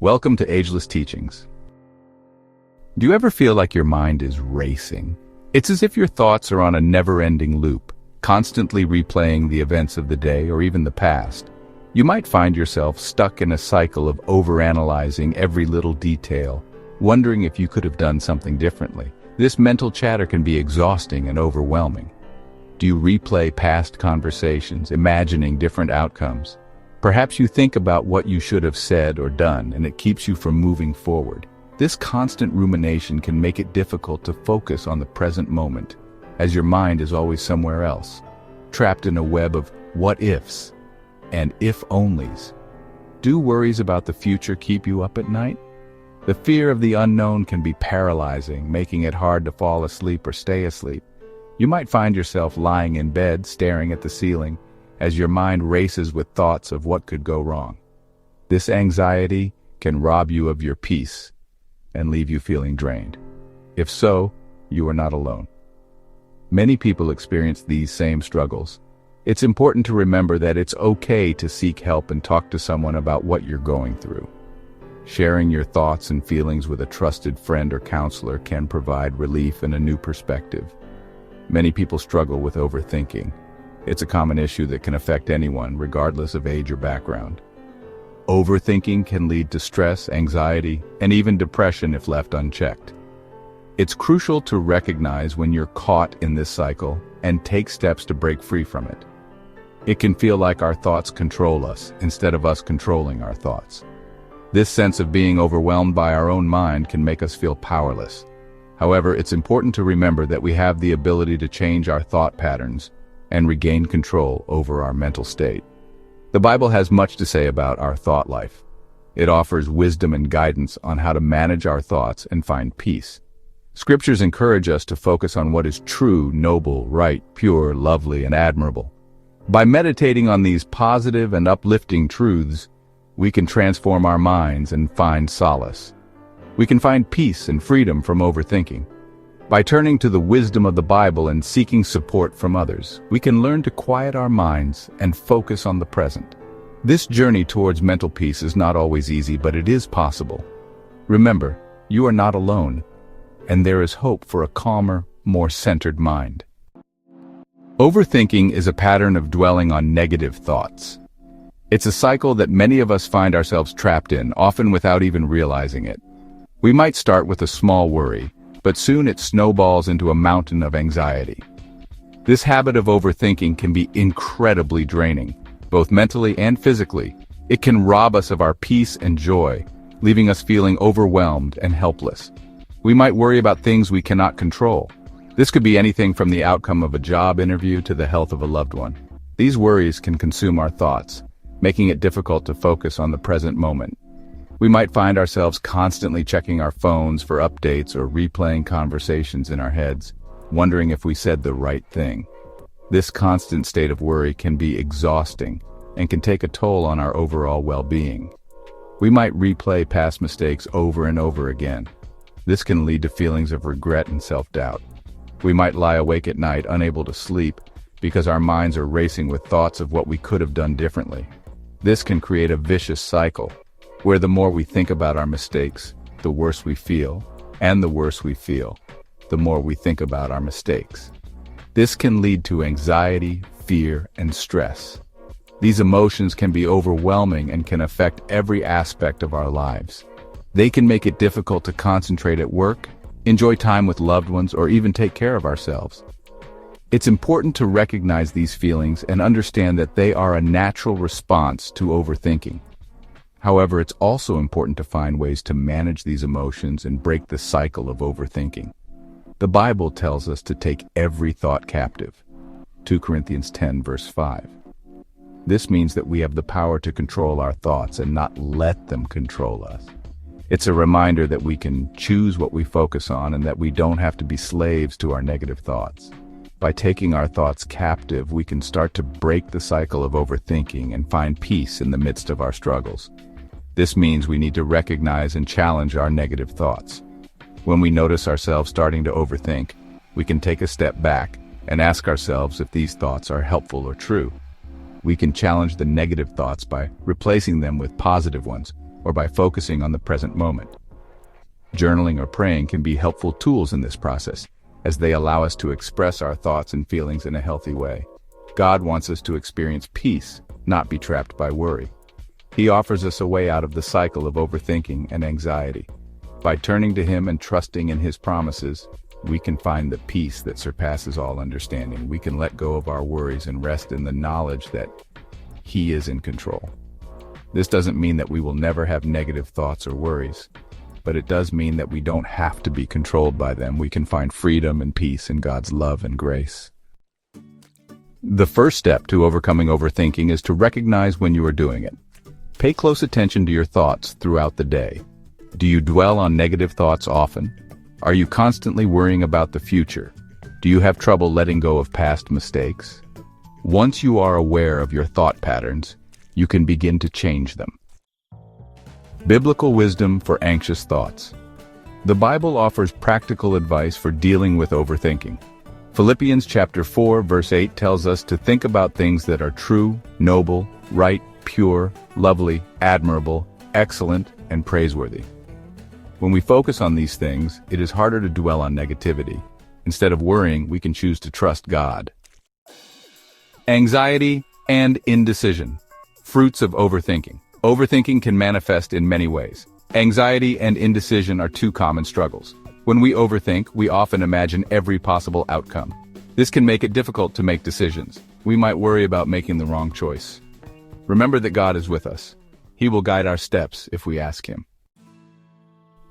Welcome to Ageless Teachings. Do you ever feel like your mind is racing? It's as if your thoughts are on a never-ending loop, constantly replaying the events of the day or even the past. You might find yourself stuck in a cycle of overanalyzing every little detail, wondering if you could have done something differently. This mental chatter can be exhausting and overwhelming. Do you replay past conversations, imagining different outcomes? Perhaps you think about what you should have said or done, and it keeps you from moving forward. This constant rumination can make it difficult to focus on the present moment, as your mind is always somewhere else, trapped in a web of what-ifs and if-onlys. Do worries about the future keep you up at night? The fear of the unknown can be paralyzing, making it hard to fall asleep or stay asleep. You might find yourself lying in bed, staring at the ceiling, as your mind races with thoughts of what could go wrong. This anxiety can rob you of your peace and leave you feeling drained. If so, you are not alone. Many people experience these same struggles. It's important to remember that it's okay to seek help and talk to someone about what you're going through. Sharing your thoughts and feelings with a trusted friend or counselor can provide relief and a new perspective. Many people struggle with overthinking. It's a common issue that can affect anyone, regardless of age or background. Overthinking can lead to stress, anxiety, and even depression if left unchecked. It's crucial to recognize when you're caught in this cycle and take steps to break free from it. It can feel like our thoughts control us instead of us controlling our thoughts. This sense of being overwhelmed by our own mind can make us feel powerless. However, it's important to remember that we have the ability to change our thought patterns and regain control over our mental state. The Bible has much to say about our thought life. It offers wisdom and guidance on how to manage our thoughts and find peace. Scriptures encourage us to focus on what is true, noble, right, pure, lovely, and admirable. By meditating on these positive and uplifting truths, we can transform our minds and find solace. We can find peace and freedom from overthinking. By turning to the wisdom of the Bible and seeking support from others, we can learn to quiet our minds and focus on the present. This journey towards mental peace is not always easy, but it is possible. Remember, you are not alone, and there is hope for a calmer, more centered mind. Overthinking is a pattern of dwelling on negative thoughts. It's a cycle that many of us find ourselves trapped in, often without even realizing it. We might start with a small worry, but soon it snowballs into a mountain of anxiety. This habit of overthinking can be incredibly draining, both mentally and physically. It can rob us of our peace and joy, leaving us feeling overwhelmed and helpless. We might worry about things we cannot control. This could be anything from the outcome of a job interview to the health of a loved one. These worries can consume our thoughts, making it difficult to focus on the present moment. We might find ourselves constantly checking our phones for updates or replaying conversations in our heads, wondering if we said the right thing. This constant state of worry can be exhausting and can take a toll on our overall well-being. We might replay past mistakes over and over again. This can lead to feelings of regret and self-doubt. We might lie awake at night unable to sleep because our minds are racing with thoughts of what we could have done differently. This can create a vicious cycle, where the more we think about our mistakes, the worse we feel, and the worse we feel, the more we think about our mistakes. This can lead to anxiety, fear, and stress. These emotions can be overwhelming and can affect every aspect of our lives. They can make it difficult to concentrate at work, enjoy time with loved ones, or even take care of ourselves. It's important to recognize these feelings and understand that they are a natural response to overthinking. However, it's also important to find ways to manage these emotions and break the cycle of overthinking. The Bible tells us to take every thought captive. 2 Corinthians 10 verse 5. This means that we have the power to control our thoughts and not let them control us. It's a reminder that we can choose what we focus on and that we don't have to be slaves to our negative thoughts. By taking our thoughts captive, we can start to break the cycle of overthinking and find peace in the midst of our struggles. This means we need to recognize and challenge our negative thoughts. When we notice ourselves starting to overthink, we can take a step back and ask ourselves if these thoughts are helpful or true. We can challenge the negative thoughts by replacing them with positive ones, or by focusing on the present moment. Journaling or praying can be helpful tools in this process, as they allow us to express our thoughts and feelings in a healthy way. God wants us to experience peace, not be trapped by worry. He offers us a way out of the cycle of overthinking and anxiety. By turning to Him and trusting in His promises, we can find the peace that surpasses all understanding. We can let go of our worries and rest in the knowledge that He is in control. This doesn't mean that we will never have negative thoughts or worries, but it does mean that we don't have to be controlled by them. We can find freedom and peace in God's love and grace. The first step to overcoming overthinking is to recognize when you are doing it. Pay close attention to your thoughts throughout the day. Do you dwell on negative thoughts often? Are you constantly worrying about the future? Do you have trouble letting go of past mistakes? Once you are aware of your thought patterns, you can begin to change them. Biblical wisdom for anxious thoughts. The Bible offers practical advice for dealing with overthinking. Philippians chapter 4, verse 8 tells us to think about things that are true, noble, right, pure, lovely, admirable, excellent, and praiseworthy. When we focus on these things, it is harder to dwell on negativity. Instead of worrying, we can choose to trust God. Anxiety and indecision. Fruits of overthinking. Overthinking can manifest in many ways. Anxiety and indecision are two common struggles. When we overthink, we often imagine every possible outcome. This can make it difficult to make decisions. We might worry about making the wrong choice. Remember that God is with us. He will guide our steps if we ask Him.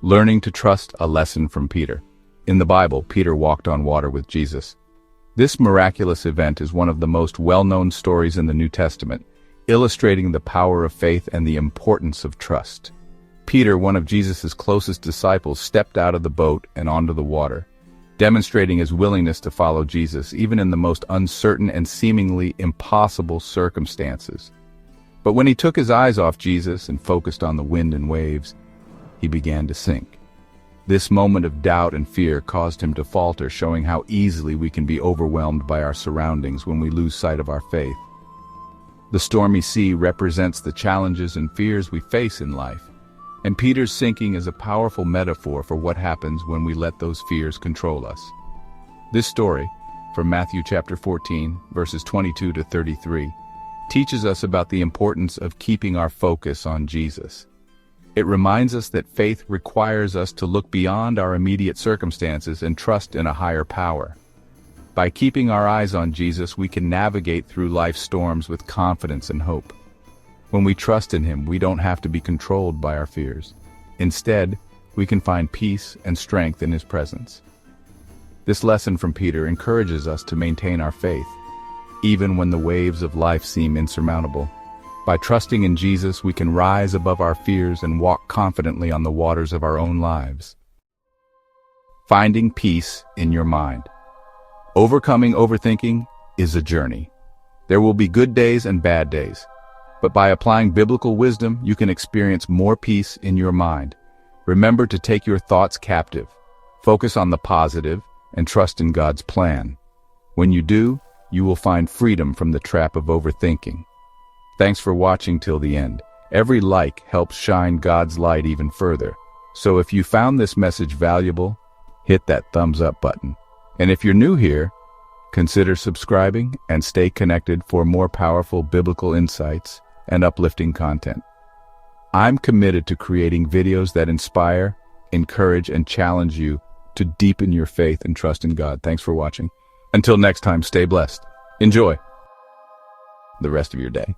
Learning to trust, a lesson from Peter. In the Bible, Peter walked on water with Jesus. This miraculous event is one of the most well-known stories in the New Testament, illustrating the power of faith and the importance of trust. Peter, one of Jesus' closest disciples, stepped out of the boat and onto the water, demonstrating his willingness to follow Jesus even in the most uncertain and seemingly impossible circumstances. But when he took his eyes off Jesus and focused on the wind and waves, he began to sink. This moment of doubt and fear caused him to falter, showing how easily we can be overwhelmed by our surroundings when we lose sight of our faith. The stormy sea represents the challenges and fears we face in life, and Peter's sinking is a powerful metaphor for what happens when we let those fears control us. This story, from Matthew chapter 14, verses 22 to 33, teaches us about the importance of keeping our focus on Jesus. It reminds us that faith requires us to look beyond our immediate circumstances and trust in a higher power. By keeping our eyes on Jesus, we can navigate through life's storms with confidence and hope. When we trust in Him, we don't have to be controlled by our fears. Instead, we can find peace and strength in His presence. This lesson from Peter encourages us to maintain our faith, even when the waves of life seem insurmountable. By trusting in Jesus, we can rise above our fears and walk confidently on the waters of our own lives. Finding peace in your mind. Overcoming overthinking is a journey. There will be good days and bad days, but by applying biblical wisdom, you can experience more peace in your mind. Remember to take your thoughts captive, focus on the positive, and trust in God's plan. When you do, you will find freedom from the trap of overthinking. Thanks for watching till the end. Every like helps shine God's light even further. So if you found this message valuable, hit that thumbs up button. And if you're new here, consider subscribing and stay connected for more powerful biblical insights and uplifting content. I'm committed to creating videos that inspire, encourage, and challenge you to deepen your faith and trust in God. Thanks for watching. Until next time, stay blessed. Enjoy the rest of your day.